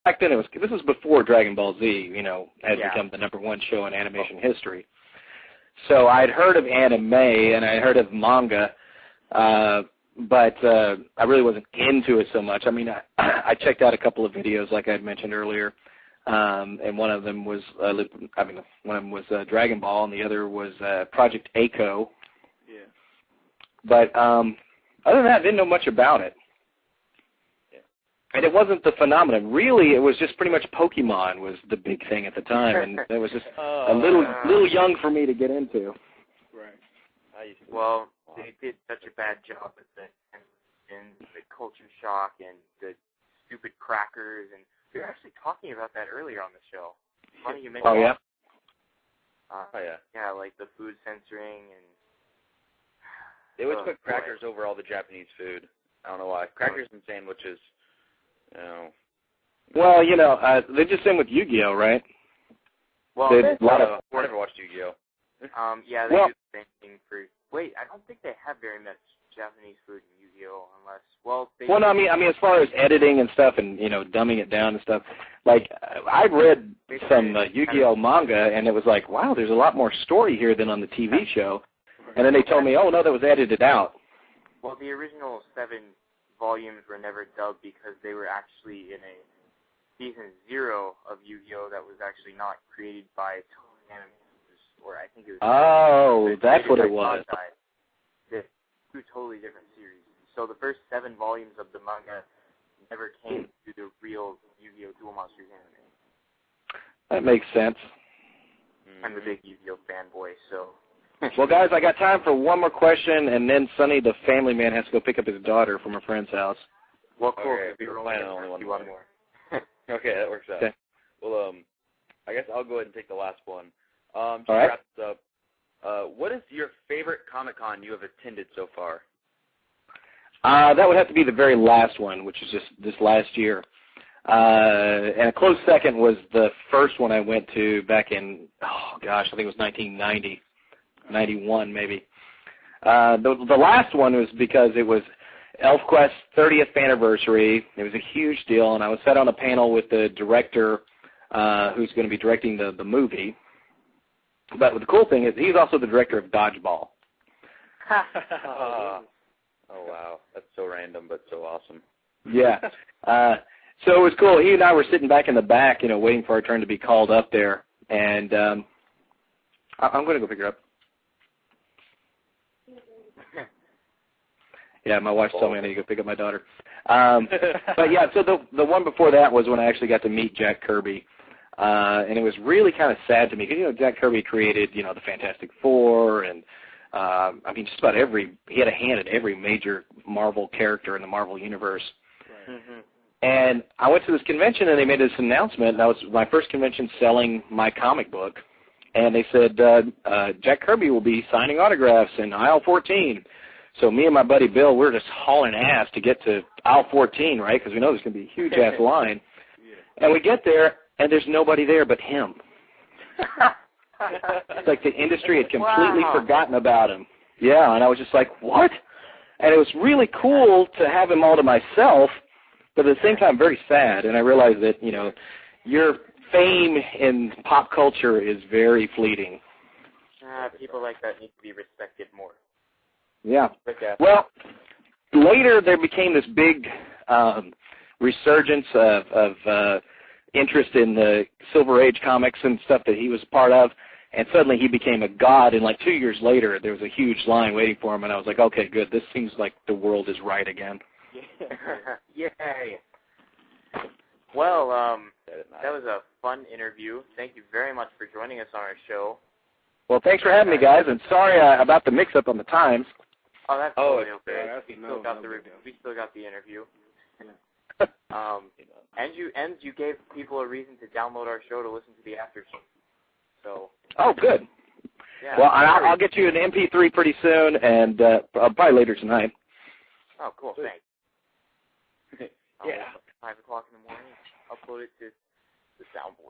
back then this was before Dragon Ball Z, you know, had become the #1 show in animation history. So I'd heard of anime and I heard of manga, but I really wasn't into it so much. I mean, I checked out a couple of videos, like I had mentioned earlier, and one of them was Dragon Ball, and the other was Project A-ko. Yeah. But other than that, I didn't know much about it. Yeah. And it wasn't the phenomenon. Really, it was just pretty much Pokemon was the big thing at the time, and it was just a little young for me to get into. Right. Well, they did such a bad job with the culture shock and the stupid crackers, and we were actually talking about that earlier on the show. Funny you mentioned. Oh yeah. Yeah, like the food censoring and. They always put crackers over all the Japanese food. I don't know why. Crackers and sandwiches. You know. Well, you know, they just same with Yu-Gi-Oh, right? Well, I never watched Yu-Gi-Oh. Yeah, they do the same thing for. Wait, I don't think they have very much Japanese food in Yu-Gi-Oh, unless. Well, no, I mean, as far as editing and stuff, and you know, dumbing it down and stuff. Like, I've read some Yu-Gi-Oh manga, and it was like, wow, there's a lot more story here than on the TV show. And then they told me, oh, no, that was edited out. Well, the original 7 volumes were never dubbed because they were actually in a season 0 of Yu-Gi-Oh! That was actually not created by Toei Animation, or I think it was. Oh, that's what it was. They're 2 totally different series. So the first 7 volumes of the manga never came to the real Yu-Gi-Oh! Duel Monsters anime. That makes sense. I'm a big Yu-Gi-Oh! fanboy, so. Well, guys, I got time for one more question, and then Sonny, the family man, has to go pick up his daughter from a friend's house. Well, cool. Okay, we're only one more. Okay, that works out. Okay. Well, I guess I'll go ahead and take the last one. Just to wrap this up, what is your favorite Comic-Con you have attended so far? That would have to be the very last one, which is just this last year. And a close second was the first one I went to back in, I think it was 1990. 91 maybe. The last one was because it was ElfQuest's 30th anniversary. It was a huge deal, and I was sat on a panel with the director who's going to be directing the movie. But the cool thing is he's also the director of Dodgeball. Oh, wow. That's so random but so awesome. Yeah. So it was cool. He and I were sitting back in the back, you know, waiting for our turn to be called up there. And I'm going to go pick her up. Yeah, my wife's telling me I need to go pick up my daughter. But yeah, so the one before that was when I actually got to meet Jack Kirby. And it was really kind of sad to me because, you know, Jack Kirby created, you know, the Fantastic Four and, I mean, just about he had a hand in every major Marvel character in the Marvel Universe. Right. Mm-hmm. And I went to this convention and they made this announcement, and that was my first convention selling my comic book. And they said, Jack Kirby will be signing autographs in aisle 14. So me and my buddy Bill, we're just hauling ass to get to aisle 14, right? Because we know there's going to be a huge-ass line. Yeah. And we get there, and there's nobody there but him. It's like the industry had completely forgotten about him. Yeah, and I was just like, what? And it was really cool to have him all to myself, but at the same time very sad. And I realized that, you know, your fame in pop culture is very fleeting. People like that need to be respected more. Yeah. Well, later there became this big resurgence of interest in the Silver Age comics and stuff that he was a part of, and suddenly he became a god, and like 2 years later there was a huge line waiting for him, and I was like, okay, good, this seems like the world is right again. Yay. Well, that was a fun interview. Thank you very much for joining us on our show. Well, thanks for having me, guys, and sorry about the mix-up on the times. Oh, that's totally okay. Yeah, we still got the interview. And you gave people a reason to download our show to listen to the after show. So. Oh, good. Yeah. Well, I'll get you an MP3 pretty soon, and probably later tonight. Oh, cool. Thanks. Yeah. 5 o'clock in the morning. Upload it to the soundboard.